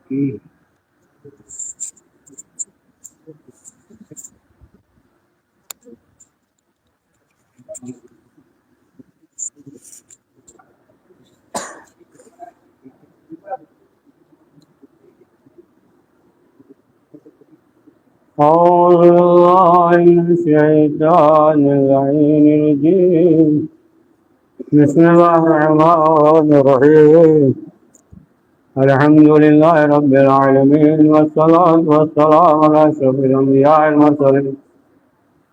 أعوذ بالله من الشيطان اللعين الرجيم. بسم الله الرحمن الرحيم. الحمد لله رب العالمين، والصلاة والسلام على أشرف الأنبياء المرسلين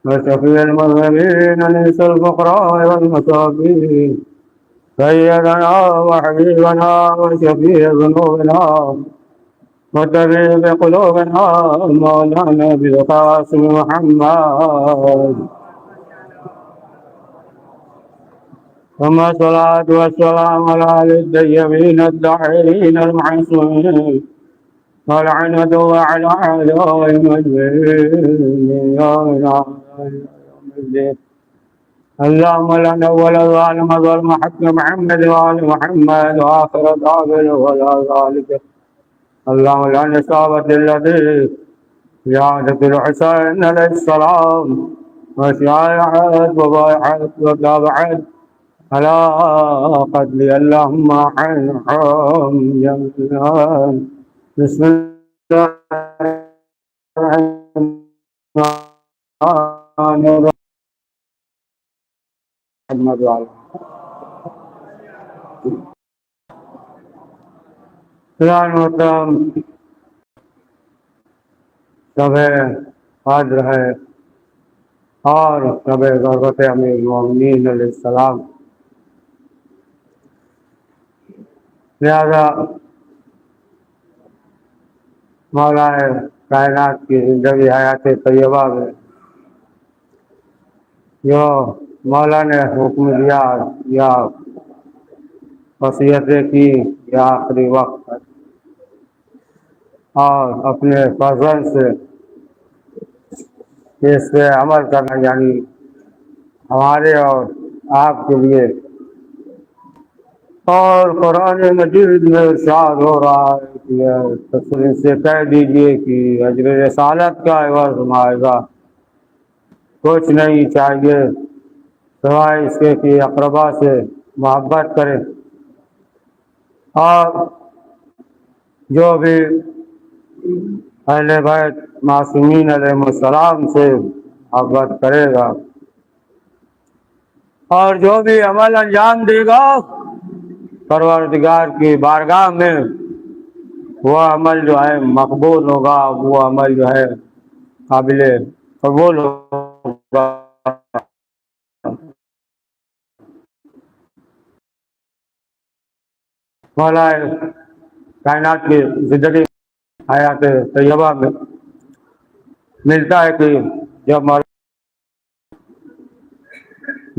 وشفيع المذنبين ليس الفقراء والمساكين، سيدنا وحبيبنا وشفيع ذنوبنا وطبيب قلوبنا مولانا بالقاسم محمد. ثم الصلاة والسلام على آل الطيبين الطاهرين المعصومين، والعنة على أعدائهم أجمعين يوم الدين. اللهم لا نول الظالم ظلم حق محمد وآل محمد، وآخر دعوانا ولا ذلك. اللهم لا نصابت الذي زيادة الحسين عليه السلام، وشايعت وبايعت وتابعت على قتل اللهم عنهم جميعا. بسم الله الرحمن الرحيم. محترم شب قدر ہے اور شب ضرورت امیر المومنین علیہ السلام، لہذا مولا کائنات کی زندگی حیات طیبہ میں جو مولا نے حکم دیا یا وصیتیں کی یا آخری وقت اور اپنے فضل سے اس پہ عمل کرنا، یعنی ہمارے اور آپ کے لیے. اور قرآن مجید میں ارشاد ہو رہا ہے کہ تسلیم سے کہہ دیجئے کہ اجر رسالت کا عوض معاوضہ کچھ نہیں چاہیے سوائے اس کے کہ اقربا سے محبت کریں، اور جو بھی اہل بیت معصومین علیہ السلام سے محبت کرے گا اور جو بھی عمل انجام دے گا پروردگار کی بارگاہ میں، وہ عمل جو ہے مقبول ہوگا، وہ عمل جو ہے قابل قبول ہوگا. مولا کائنات کی زندگی حیات طیبہ میں ملتا ہے کہ جب مولا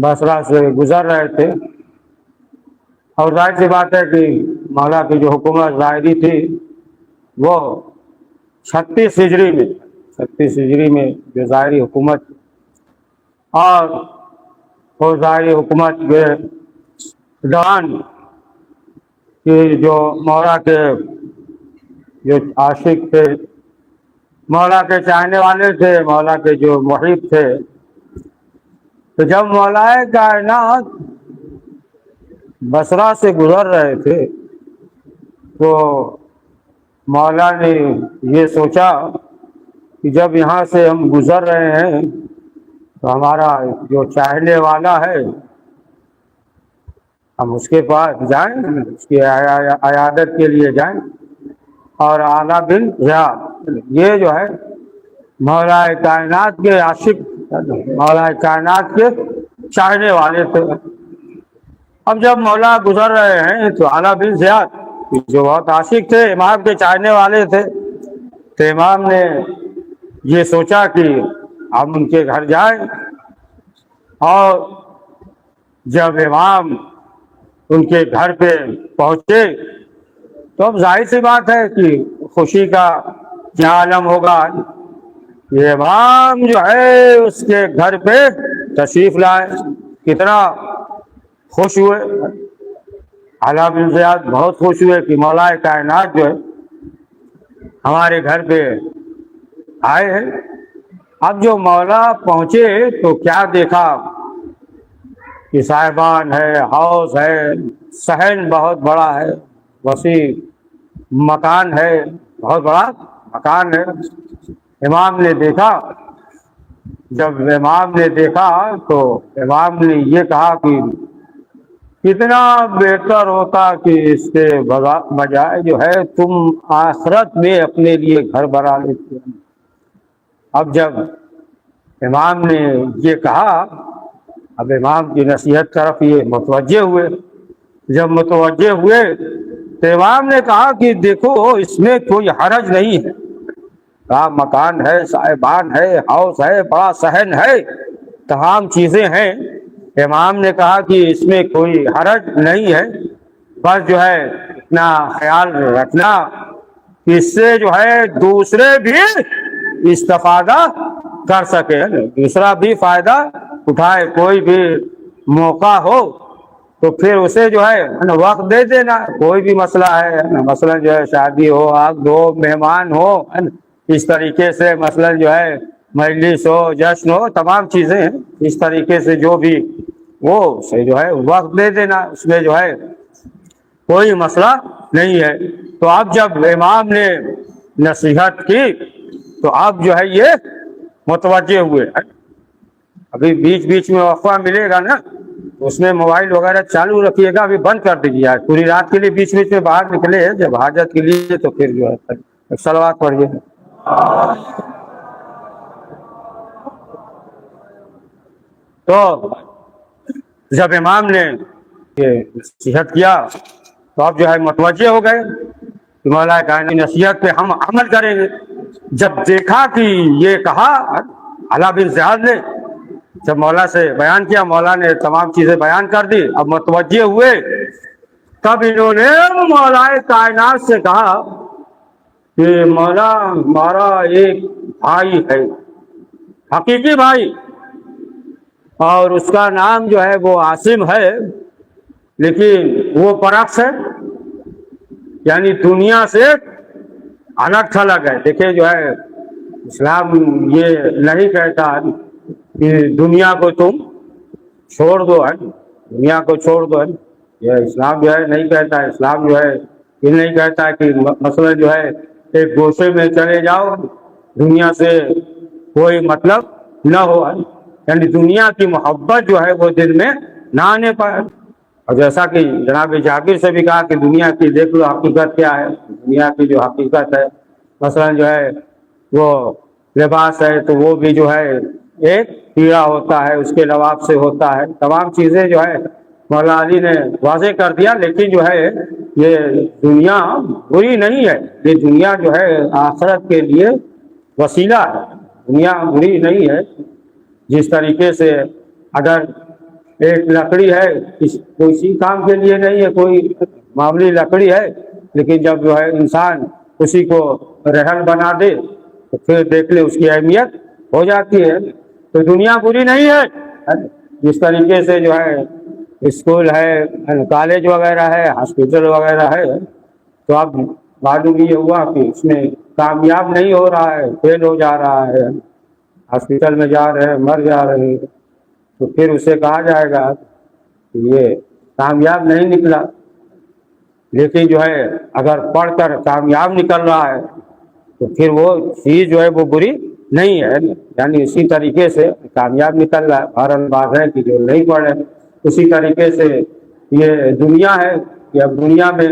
بصرہ سے گزر رہے تھے، اور ظاہر سی بات ہے کہ مولا کی جو حکومت ظاہری تھی وہ 36 ہجری میں جو ظاہری حکومت، اور وہ ظاہری حکومت کے دوران کہ جو مولا کے جو عاشق تھے، مولا کے چاہنے والے تھے، مولا کے جو محب تھے، تو جب مولا کائنات بصرہ سے گزر رہے تھے تو مولا نے یہ سوچا کہ جب یہاں سے ہم گزر رہے ہیں تو ہمارا جو چاہنے والا ہے ہم اس کے پاس جائیں، اس کی عیادت کے لیے جائیں. اور اعلیٰ بن زیاد یہ جو ہے مولا کائنات کے عاشق، مولا کائنات کے چاہنے والے تھے. اب جب مولا گزر رہے ہیں تو اعلیٰ بن زیاد جو بہت عاشق تھے، امام کے چاہنے والے تھے، تو امام نے یہ سوچا کہ ہم ان کے گھر جائیں. اور جب امام ان کے گھر پہ پہنچے تو اب ظاہر سی بات ہے کہ خوشی کا کیا عالم ہوگا. یہ امام جو ہے اس کے گھر پہ تشریف لائے، کتنا خوش ہوئے. اعلیٰ بن زیاد بہت خوش ہوئے کہ مولا کائنات جو ہے ہمارے گھر پہ آئے ہیں۔ اب جو مولا پہنچے تو کیا دیکھا کہ صاحبان ہے، ہاؤس ہے، صحن بہت بڑا ہے، وسیع مکان ہے، بہت بڑا مکان ہے۔ امام نے دیکھا، جب امام نے دیکھا تو امام نے یہ کہا کہ کتنا بہتر ہوتا کہ اس کے بجائے جو ہے تم آخرت میں اپنے لیے گھر بنا لیتے۔ اب جب امام نے یہ کہا، اب امام کی نصیحت طرف یہ متوجہ ہوئے۔ جب متوجہ ہوئے تو امام نے کہا کہ دیکھو اس میں کوئی حرج نہیں ہے، مکان ہے، صاحبان ہے، ہاؤس ہے، بڑا صحن ہے، تمام چیزیں ہیں۔ امام نے کہا کہ اس میں کوئی حرج نہیں ہے، بس جو ہے اتنا خیال رکھنا کہ اس سے جو ہے دوسرے بھی استفادہ کر سکے، دوسرا بھی فائدہ اٹھائے۔ کوئی بھی موقع ہو تو پھر اسے جو ہے وقت دے دینا۔ کوئی بھی مسئلہ ہے، مثلا جو ہے شادی ہو، عقد ہو، مہمان ہو، اس طریقے سے مثلا جو ہے مجلس ہو، جشن ہو، تمام چیزیں ہیں، اس طریقے سے جو بھی وہ اسے جو ہے وقت دے دینا، اس میں جو ہے کوئی مسئلہ نہیں ہے۔ تو اب جب امام نے نصیحت کی تو اب جو ہے یہ متوجہ ہوئے۔ ابھی بیچ بیچ میں وقفہ ملے گا نا، اس میں موبائل وغیرہ چالو رکھیے گا، ابھی بند کر دیجیے آج پوری رات کے لیے، بیچ بیچ میں باہر نکلے جب حاجت کے لیے تو پھر جو ہے صلوات پڑھیے۔ تو جب امام نے یہ نصیحت کیا تو اب جو ہے متوجہ ہو گئے کہ مولا کائنات کی نصیحت پہ ہم عمل کریں گے۔ جب دیکھا کہ یہ کہا علا بن زیاد نے، جب مولا سے بیان کیا، مولا نے تمام چیزیں بیان کر دی، اب متوجہ ہوئے، تب انہوں نے مولا کائنات سے کہا کہ مولا ہمارا ایک بھائی ہے، حقیقی بھائی، اور اس کا نام جو ہے وہ عاصم ہے، لیکن وہ برعکس ہے، یعنی دنیا سے الگ تھلگ ہے۔ دیکھیں جو ہے اسلام یہ نہیں کہتا کہ دنیا کو تم چھوڑ دو، ہے دنیا کو چھوڑ دو، ہے یہ اسلام جو ہے نہیں کہتا۔ اسلام جو ہے یہ نہیں کہتا کہ مثلا جو ہے ایک گوشے میں چلے جاؤ، دنیا سے کوئی مطلب نہ ہو، یعنی دنیا کی محبت جو ہے وہ دل میں نہ آنے پائے۔ اور جیسا کہ جناب جابر سے بھی کہا کہ دنیا کی دیکھ لو حقیقت کیا ہے، دنیا کی جو حقیقت ہے مثلا جو ہے وہ لباس ہے تو وہ بھی جو ہے ایک کیڑا ہوتا ہے، اس کے لباس سے ہوتا ہے، تمام چیزیں جو ہے مولا علی نے واضح کر دیا۔ لیکن جو ہے یہ دنیا بری نہیں ہے، یہ دنیا جو ہے آخرت کے لیے وسیلہ ہے، دنیا بری نہیں ہے۔ جس طریقے سے اگر ایک لکڑی ہے، کسی کام کے لیے نہیں ہے، کوئی معمولی لکڑی ہے، لیکن جب جو ہے انسان اسی کو رہن بنا دے تو پھر دیکھ لے اس کی اہمیت ہو جاتی ہے۔ تو دنیا بری نہیں ہے۔ جس طریقے سے جو ہے اسکول ہے، کالج وغیرہ ہے، ہاسپٹل وغیرہ ہے، تو اب معلوم یہ ہوا کہ اس میں کامیاب نہیں ہو رہا ہے، فیل ہو جا رہا ہے، ہاسپٹل میں جا رہے ہیں، مر جا رہے ہیں، تو پھر اسے کہا جائے گا کہ یہ کامیاب نہیں نکلا۔ لیکن جو ہے اگر پڑھ کر کامیاب نکل رہا ہے تو پھر وہ چیز جو ہے وہ بری نہیں ہے، یعنی اسی طریقے سے کامیاب نکل رہا ہے۔ بہرحال بات ہے کہ جو نہیں پڑھے، اسی طریقے سے یہ دنیا ہے کہ اب دنیا میں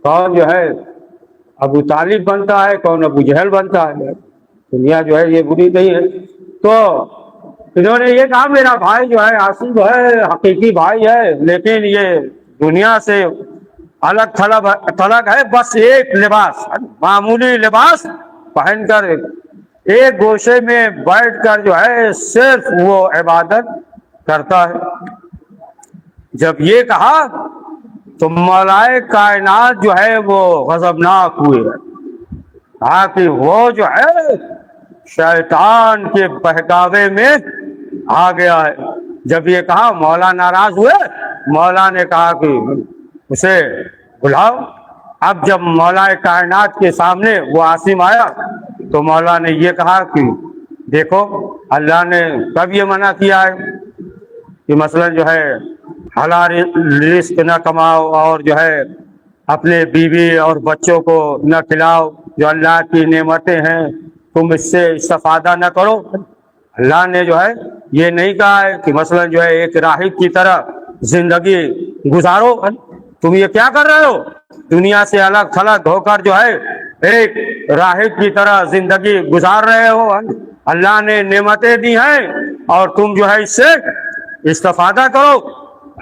کون جو ہے ابو طالب بنتا ہے، کون ابو جہل بنتا ہے، دنیا جو ہے یہ بری نہیں ہے۔ تو انہوں نے یہ کہا میرا بھائی جو ہے عاصم ہے، حقیقی بھائی ہے، لیکن یہ دنیا سے الگ تھلگ ہے، بس ایک لباس، معمولی لباس پہن کر ایک گوشے میں بیٹھ کر جو ہے صرف وہ عبادت کرتا ہے۔ جب یہ کہا تو مولائے کائنات جو ہے وہ غضبناک ہوئے، کہا کہ وہ جو ہے شیطان کے بہکاوے میں آ گیا ہے۔ جب یہ کہا مولا ناراض ہوئے، مولا نے کہا کہ اسے بلاؤ۔ اب جب مولا کائنات کے سامنے وہ عاصم آیا تو مولا نے یہ کہا کہ دیکھو اللہ نے کب یہ منع کیا ہے کہ مثلا جو ہے حلال رزق نہ کماؤ اور جو ہے اپنے بیوی اور بچوں کو نہ کھلاؤ، جو اللہ کی نعمتیں ہیں تم اس سے استفادہ نہ کرو۔ اللہ نے جو ہے یہ نہیں کہا ہے کہ مثلا جو ہے ایک راہب کی طرح زندگی گزارو۔ تم یہ کیا کر رہے ہو؟ دنیا سے الگ تھلگ ہو کر جو ہے ایک راہب کی طرح زندگی گزار رہے ہو۔ اللہ نے نعمتیں دی ہیں اور تم جو ہے اس سے استفادہ کرو۔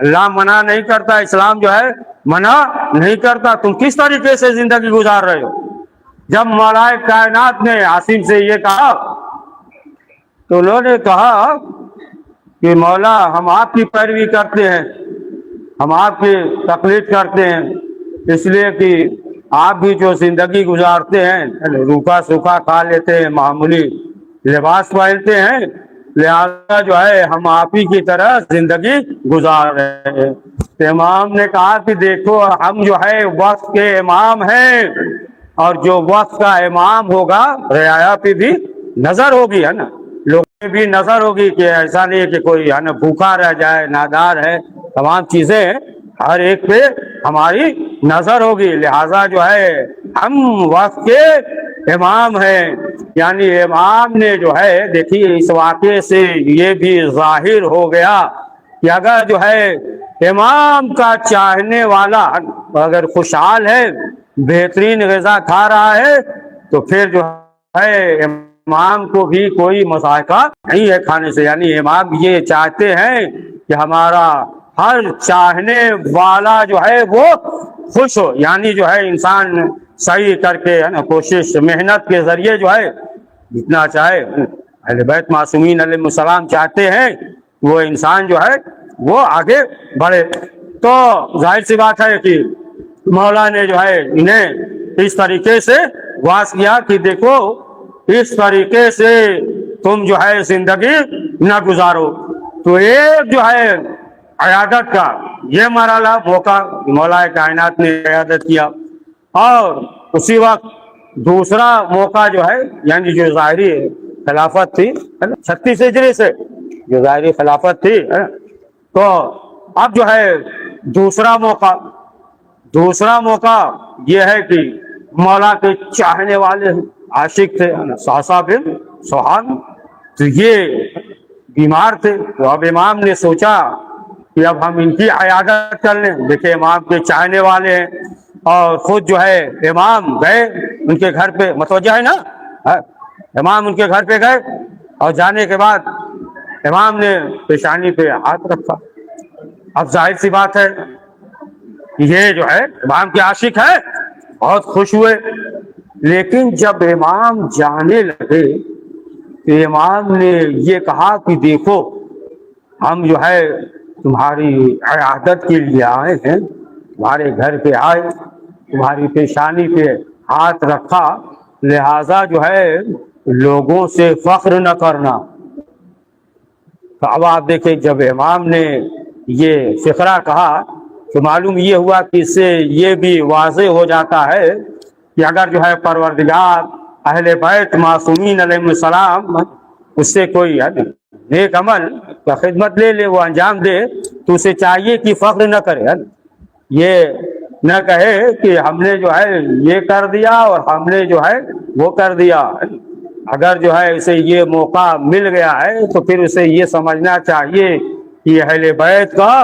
اللہ منع نہیں کرتا، اسلام جو ہے منع نہیں کرتا، تم کس طریقے سے زندگی گزار رہے ہو؟ جب مولا کائنات نے عاصم سے یہ کہا تو انہوں نے کہا کہ مولا ہم آپ کی پیروی کرتے ہیں، ہم آپ کی تقلید کرتے ہیں، اس لیے کہ آپ بھی جو زندگی گزارتے ہیں روکھا سوکھا کھا لیتے ہیں، معمولی لباس پہنتے ہیں، لہذا جو ہے ہم آپ ہی کی طرح زندگی گزار رہے ہیں۔ امام نے کہا کہ دیکھو ہم جو ہے وقت کے امام ہیں، اور جو وقت کا امام ہوگا رعایا پہ بھی نظر ہوگی، ہے نا، لوگوں پہ بھی نظر ہوگی کہ ایسا نہیں ہے کہ کوئی ہے نا بھوکا رہ جائے، نادار ہے، تمام چیزیں ہر ایک پہ ہماری نظر ہوگی، لہذا جو ہے ہم وقت کے امام ہیں۔ یعنی امام نے جو ہے دیکھیے اس واقعے سے یہ بھی ظاہر ہو گیا کہ اگر جو ہے امام کا چاہنے والا اگر خوشحال ہے، بہترین غذا کھا رہا ہے، تو پھر جو ہے امام کو بھی کوئی مذائقہ نہیں ہے کھانے سے۔ یعنی امام یہ چاہتے ہیں کہ ہمارا ہر چاہنے والا جو ہے وہ خوش ہو، یعنی جو ہے انسان صحیح کر کے ہے نا کوشش محنت کے ذریعے جو ہے جتنا چاہے، اہل بیت معصومین علیہ السلام چاہتے ہیں وہ انسان جو ہے وہ آگے بڑھے۔ تو ظاہر سی بات ہے کہ مولا نے جو ہے انہیں اس طریقے سے واعظ کیا کہ دیکھو اس طریقے سے تم جو ہے زندگی نہ گزارو۔ تو ایک جو ہے عیادت کا یہ مرحلہ موقع مولا کائنات نے عیادت کیا، اور اسی وقت دوسرا موقع جو ہے یعنی جو ظاہری خلافت تھی 36 ہجری سے جو ظاہری خلافت تھی، تو اب جو ہے دوسرا موقع یہ ہے کہ مولا کے چاہنے والے عاشق تھے صحصح بن سوحان، تو یہ بیمار تھے، تو اب امام نے سوچا کہ اب ہم ان کی عیادت کر لیں۔ دیکھیں امام کے چاہنے والے ہیں، اور خود جو ہے امام گئے ان کے گھر پہ، متوجہ ہے نا، امام ان کے گھر پہ گئے، اور جانے کے بعد امام نے پیشانی پہ ہاتھ رکھا۔ اب ظاہر سی بات ہے یہ جو ہے امام کے عاشق ہے، بہت خوش ہوئے، لیکن جب امام جانے لگے تو امام نے یہ کہا کہ دیکھو ہم جو ہے تمہاری عیادت کے لیے آئے ہیں، تمہارے گھر پہ آئے، تمہاری پیشانی پہ ہاتھ رکھا، لہذا جو ہے لوگوں سے فخر نہ کرنا۔ تو اب آپ دیکھیں جب امام نے یہ فقرہ کہا تو معلوم یہ ہوا کہ اس سے یہ بھی واضح ہو جاتا ہے کہ اگر جو ہے پروردگار اہل بیت معصومین علیہ السلام اس سے کوئی نیک عمل کا خدمت لے وہ انجام دے تو اسے چاہیے کہ فخر نہ کرے، یہ نہ کہے کہ ہم نے جو ہے یہ کر دیا اور ہم نے جو ہے وہ کر دیا۔ اگر جو ہے اسے یہ موقع مل گیا ہے تو پھر اسے یہ سمجھنا چاہیے کہ اہل بیت کا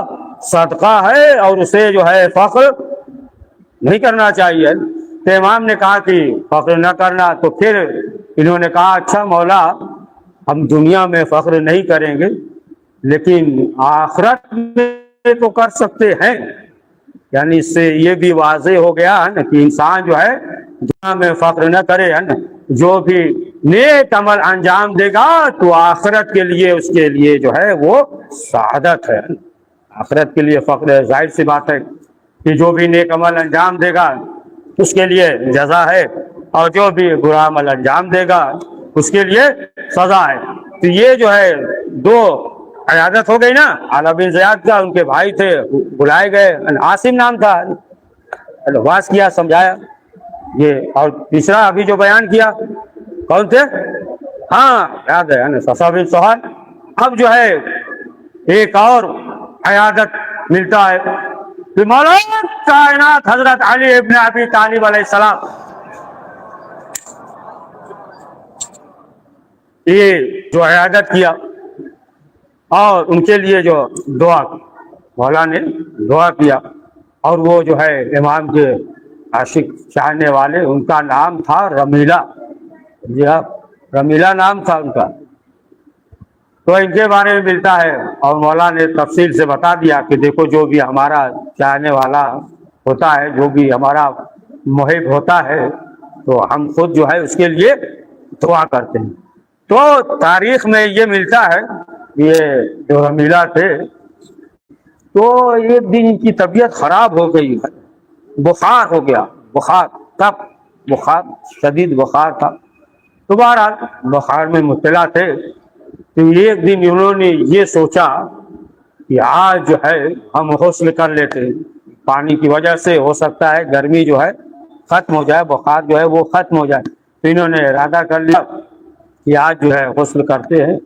صدقہ ہے اور اسے جو ہے فخر نہیں کرنا چاہیے۔ تو امام نے کہا کہ فخر نہ کرنا، تو پھر انہوں نے کہا اچھا مولا ہم دنیا میں فخر نہیں کریں گے لیکن آخرت میں تو کر سکتے ہیں۔ یعنی اس سے یہ بھی واضح ہو گیا ہے نا کہ انسان جو ہے دنیا میں فخر نہ کرے، ہے نا، جو بھی نیک عمل انجام دے گا تو آخرت کے لیے اس کے لیے جو ہے وہ سعادت ہے، آخرت کے لیے فخر ہے۔ ظاہر سی بات ہے کہ جو بھی نیک عمل انجام دے گا اس کے لیے جزا ہے، اور جو بھی برا عمل انجام دے گا اس کے لیے سزا ہے۔ تو یہ جو ہے دو عیادت ہو گئی نا، اعلیٰ بن زیاد کا، ان کے بھائی تھے بلائے گئے، عاصم نام تھا، واز کیا, سمجھایا یہ. اور تیسرا ابھی جو بیان کیا کون تھے؟ ہاں یاد ہے نا, صفا بن سہل. اب جو ہے ایک اور عیادت ملتا ہے کہ مولانا کائنات حضرت علی ابن ابی طالب علیہ السلام یہ جو عیادت کیا اور ان کے لیے جو دعا, مولا نے دعا کیا. اور وہ جو ہے امام کے عاشق چاہنے والے, ان کا نام تھا رمیلہ. جی ہاں, رمیلہ نام تھا ان کا. تو ان کے بارے میں ملتا ہے اور مولا نے تفصیل سے بتا دیا کہ دیکھو جو بھی ہمارا چاہنے والا ہوتا ہے, جو بھی ہمارا محب ہوتا ہے, تو ہم خود جو ہے اس کے لیے دعا کرتے ہیں. تو تاریخ میں یہ ملتا ہے, یہ جو رمیلہ تھے تو ایک دن ان کی طبیعت خراب ہو گئی, بخار ہو گیا, بخار تب بخار شدید بخار تھا. تو بہرحال بخار میں مبتلا تھے. تو ایک دن انہوں نے یہ سوچا کہ آج جو ہے ہم غسل کر لیتے ہیں, پانی کی وجہ سے ہو سکتا ہے گرمی جو ہے ختم ہو جائے, بخار جو ہے وہ ختم ہو جائے. تو انہوں نے ارادہ کر لیا کہ آج جو ہے غسل کرتے ہیں,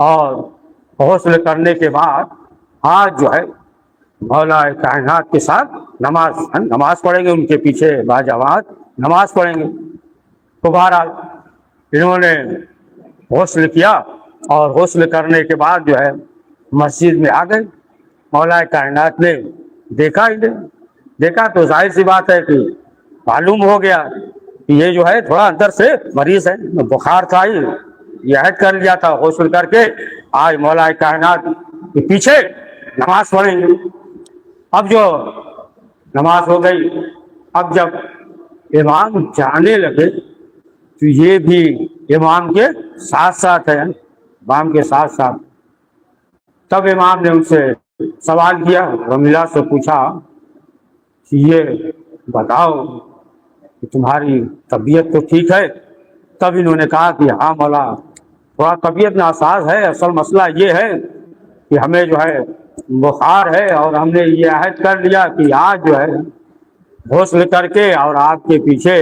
اور غسل کرنے کے بعد آج جو ہے مولا کائنات کے ساتھ نماز پڑھیں گے, ان کے پیچھے باجماعت نماز پڑھیں گے. تو بہرحال انہوں نے غسل کیا, اور غسل کرنے کے بعد جو ہے مسجد میں آ گئے. مولا کائنات نے دیکھا ہی نہیں, دیکھا تو ظاہر سی بات ہے کہ معلوم ہو گیا کہ یہ جو ہے تھوڑا اندر سے مریض ہے, بخار تھا ہی, یہ عہد کر لیا تھا غسل کر کے آج مولا کائنات کے پیچھے نماز پڑھیں گے. اب جو نماز ہو گئی, اب جب امام جانے لگے تو یہ بھی امام کے ساتھ ساتھ ہے, امام کے ساتھ ساتھ. تب امام نے ان سے سوال کیا, رمیلہ سے پوچھا کہ یہ بتاؤ کہ تمہاری طبیعت تو ٹھیک ہے؟ تب انہوں نے کہا کہ ہاں مولا تھوڑا طبیعت ناساز ہے, اصل مسئلہ یہ ہے کہ ہمیں جو ہے بخار ہے, اور ہم نے یہ عہد کر لیا کہ آج جو ہے غسل کر کے اور آپ کے پیچھے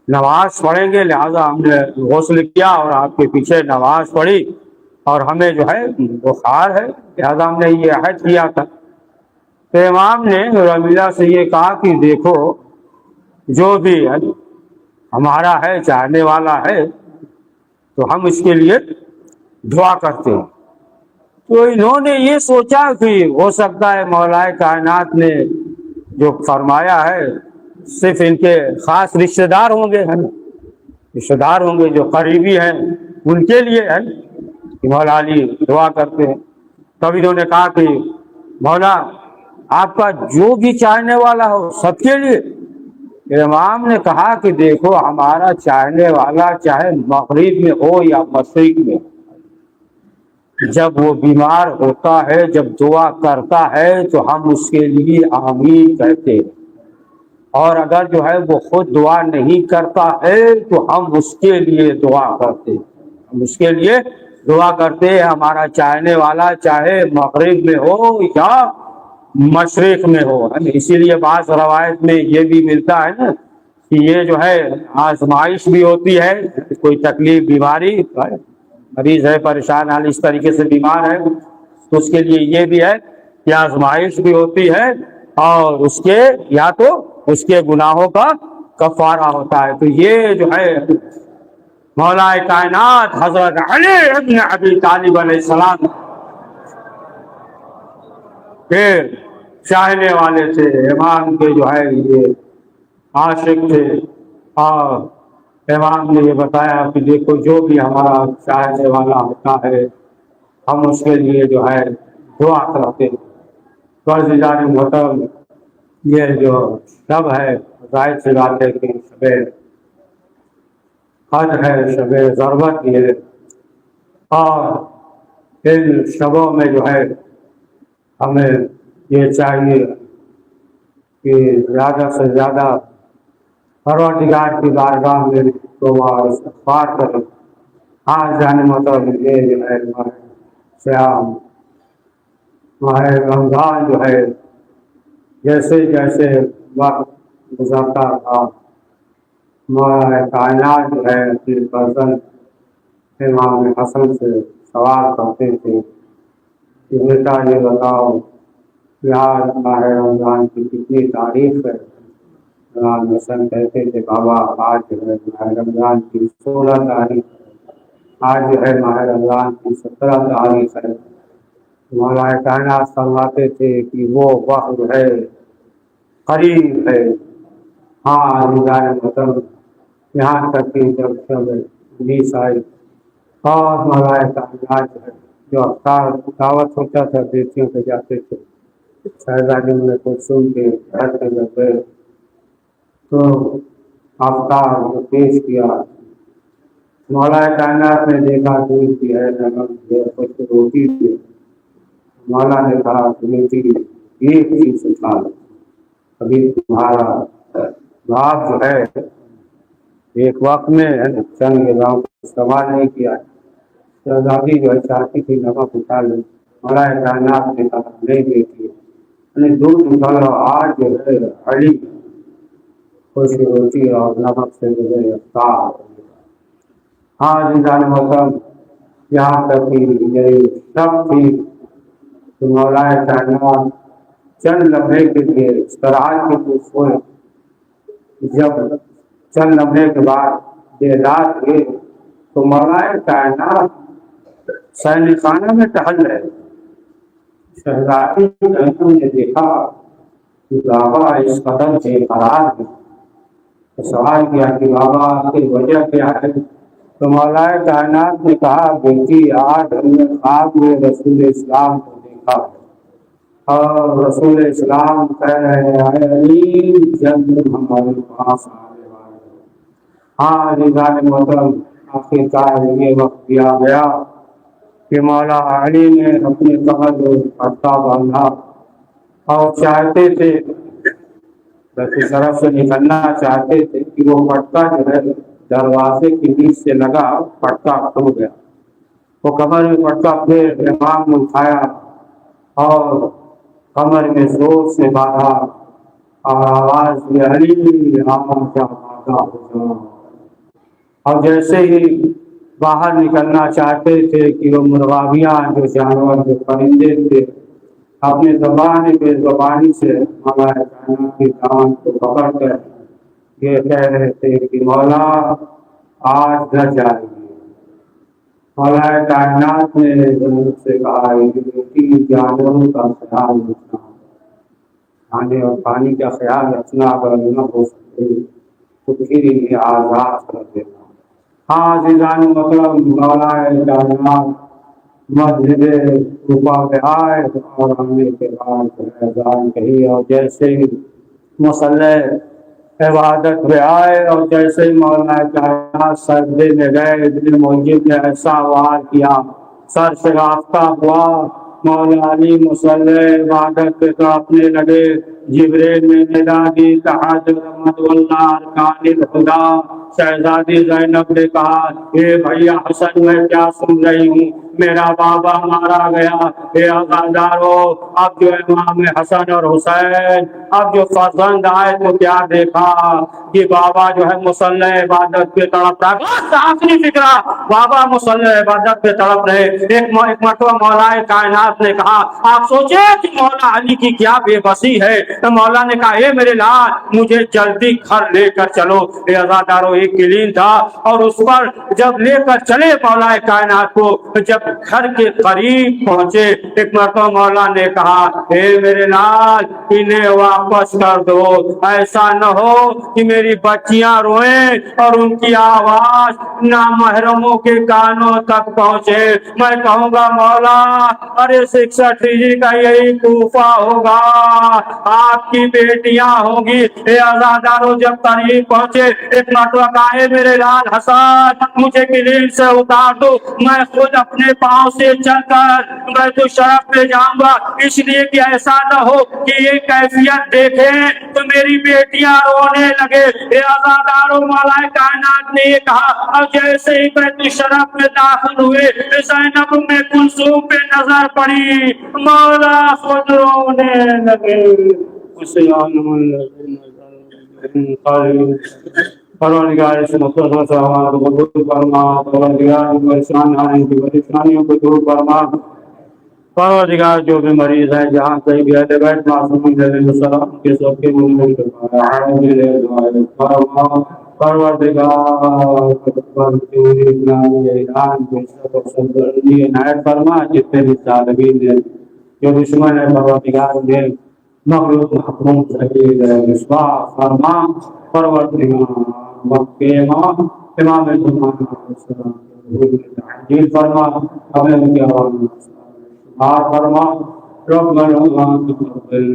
نماز پڑھیں گے, لہذا ہم نے غسل کیا اور آپ کے پیچھے نماز پڑھی, اور ہمیں جو ہے بخار ہے, لہذا ہم نے یہ عہد کیا تھا. تو امام نے رمیلہ سے یہ کہا کہ دیکھو جو بھی ہمارا ہے چاہنے والا ہے تو ہم اس کے لیے دعا کرتے ہیں. تو انہوں نے یہ سوچا کہ ہو سکتا ہے مولا کائنات نے جو فرمایا ہے صرف ان کے خاص رشتہ دار ہوں گے, رشتہ دار ہوں گے جو قریبی ہیں, ان کے لیے ہے کہ مولا علی دعا کرتے ہیں. تب انہوں نے کہا کہ مولا آپ کا جو بھی چاہنے والا ہو سب کے لیے. امام نے کہا کہ دیکھو ہمارا چاہنے والا چاہے مغرب میں ہو یا مشرق میں, جب وہ بیمار ہوتا ہے, جب دعا کرتا ہے تو ہم اس کے لیے آمین کہتے ہیں, اور اگر جو ہے وہ خود دعا نہیں کرتا ہے تو ہم اس کے لیے دعا کرتے ہیں, ہم اس کے لیے دعا کرتے ہیں. ہمارا چاہنے والا چاہے مغرب میں ہو یا مشرق میں ہو. اسی لیے بعض روایت میں یہ بھی ملتا ہے نا کہ یہ جو ہے آزمائش بھی ہوتی ہے, کوئی تکلیف بیماری مریض ہے پریشان حال اس طریقے سے بیمار ہے تو اس کے لیے یہ بھی ہے کہ آزمائش بھی ہوتی ہے, اور اس کے یا تو اس کے گناہوں کا کفارہ ہوتا ہے. تو یہ جو ہے مولا کائنات حضرت علی ابن ابی طالب علیہ السلام کے چاہنے والے تھے, امام کے جو ہے یہ عاشق تھے. اور امام نے یہ بتایا کہ دیکھو جو بھی ہمارا چاہنے والا ہوتا ہے ہم اس کے لیے جو ہے دعا کرتے ہیں. فرض محترم یہ جو شب ہے ظاہر سی بات ہے کہ شب قدر ہے, شب ضرورت ہے, اور ان شبوں میں جو ہے ہمیں یہ چاہیے کہ زیادہ سے زیادہ پروردگار کی بارگاہ میں توبہ اور استغفار کریں. آج جانے مطلب یہ جو ہے سیام ماہ رمضان جو ہے جیسے جیسے وقت گزرتا تھا، مولا کائنات جو ہے اپنے فرزند امام حسن سے سوال کرتے تھے کہ بیٹا یہ بتاؤ کہ آج ماہ رمضان کی کتنی تاریخ ہے؟ امام حسن کہتے تھے بابا آج جو ہے ماہ رمضان کی 16 تاریخ ہے، آج جو ہے ماہ رمضان کی 17 تاریخ ہے۔ مولا کائنات فرماتے تھے کہ وہ وقت جو ہے قریب ہے۔ ہاں عزیزان محترم، یہاں تک کہ جب حدیث آئی اور مولا کائنات جو ہے جو افطار دعوت ہوتا تھا بیٹیوں پہ جاتے تھے، شہزادی میں کو سن کے گھر پہ جب گئے تو افطار کو پیش کیا، مولا کائنات نے دیکھا دودھ بھی ہے، نمک بھی ہے، کچھ روٹی بھی ہے۔ مولا نے کہا کہ بیٹی ایک چیز سکھا لو، ابھی تمہارا باپ جو ہے ایک وقت میں چند غذاؤں کو استعمال نہیں کیا، شہزادی جو ہے چاہتی تھی نمک اٹھا لے، مولا کائنات نے کہا نہیں بیٹی دودھ اٹھا لو، آج جو ہے ہری خوشی روٹی اور نمک سے جو ہے افطار۔ ہاں عزیزان محترم، یہاں تک کہ یہی سب تھی کہ مولا کائنات چند لمحے کے لیے استراحت کے لیے سوئے، جب چند لمحے کے بعد بیدار ہوئے تو مولا کائنات سین خانہ میں ٹہل رہے، شہزادی نے دیکھا کہ بابا اس قدر سے قرار ہے، تو سوال کیا کہ بابا کی وجہ کیا ہے؟ تو مولا کائنات نے کہا بیٹی آج ہم نے خواب میں رسول اسلام کو دیکھا اور رسول اسلام کہہ رہے ہیں علی جلد ہمارے پاس آنے والے۔ ہاں عزیزان محترم، آخرکار یہ وقت دیا گیا کہ مولا علی نے اپنے کمر میں پٹا باندھا اور چاہتے تھے کی طرف سے نکلنا چاہتے تھے کہ وہ پٹا جو ہے دروازے کے بیچ سے لگا، پٹا کھل گیا، وہ کمر میں پٹا پھر امام نے اٹھایا اور کمر میں زور سے باندھا اور آواز دی علی اور جیسے ہی باہر نکلنا چاہتے تھے کہ وہ مرغابیاں جو جانور جو پرندے تھے اپنے زبان بے زبانی سے مولا کائنات کی دامن کو پکڑ کر یہ کہہ رہے تھے کہ مولا آج نہ جائے گی۔ مولا کائنات نے ضرورت سے کہا کہ جانوروں کا خیال رکھنا، کھانے اور پانی کا خیال رکھنا، اگر نہ ہو سکے تو پھر انہیں آزاد کر دینا۔ ہاں عزیزان محترم، مولا کائنات مسجد طوبیٰ پہ آئے اور آنے کے بعد اذان کہی اور جیسے ہی مصلی عبادت پہ آئے اور جیسے ہی مولانا کائنات سجدے میں گئے، ابن موجب نے ایسا وار کیا، سر سے رافتہ ہوا، مولا علی مصلی عبادت پہ کاپنے لگے، جبریل نے ندا دی تحجر رحمت اللہ ارکان الہدا، شہزادی زینب نے کہا اے بھیا حسن میں کیا سن رہی ہوں، میرا بابا مارا گیا، اے عزادارو اب جو امام حسن اور حسین اب جو فرزند آئے تو کیا دیکھا کہ بابا جو ہے مصلی عبادت پہ تڑپ رہا، آخری فکرہ بابا مصلی عبادت پہ تڑپ رہے۔ ایک مرتبہ مولا کائنات نے کہا آپ سوچے کہ مولا علی کی کیا بے بسی ہے، تو مولا نے کہا اے میرے لال مجھے جلدی گھر لے کر چلو۔ اے عزادارو ایک کلین تھا اور اس پر جب لے کر چلے مولا کائنات کو، جب گھر کے قریب پہنچے ایک مرتبہ مولا نے کہا اے میرے لال انہیں واپس کر دو، ایسا نہ ہو کہ میری بچیاں روئیں اور ان کی آواز نامحرموں کے کانوں تک پہنچے، میں کہوں گا مولا ارے 66 کا یہی کوفہ ہوگا، آپ کی بیٹیاں ہوں گی۔ اے عزادارو جب قریب پہنچے ایک مرتبہ کہا اے میرے لال حسن مجھے کلین سے اتار دو، میں خود اپنے پاؤں سے چل کر بیت الشرف پہ جاؤں گا، اس لیے کہ ایسا نہ ہو کہ یہ کیفیت دیکھیں تو میری بیٹیاں رونے لگے۔ اے عزادارو مولا کائنات نے یہ کہا اور جیسے ہی بیت الشرف میں داخل ہوئے زینب میں کلثوم پہ نظر پڑی، مولا خود رونے لگے۔ پروردگار اس مختصر سے ہمارا قبول فرما، پروردگار پریشانیوں کو دور فرما، پروردگار جو بھی مریض ہیں جہاں کہیں بھی اہل بیت معصومین علیہ السلام کے سب کے منظور فرما، پروردگار عنایت فرما، جتنے بھی طالبین ہیں جو دشمن ہے پروردگار نے مغلوب محکوم شہید ہے مصباح فرما، پروردگار مکہ امام زمان تحجیل فرما، ہمیں ان کے حوالے فرما، ربنا تقبل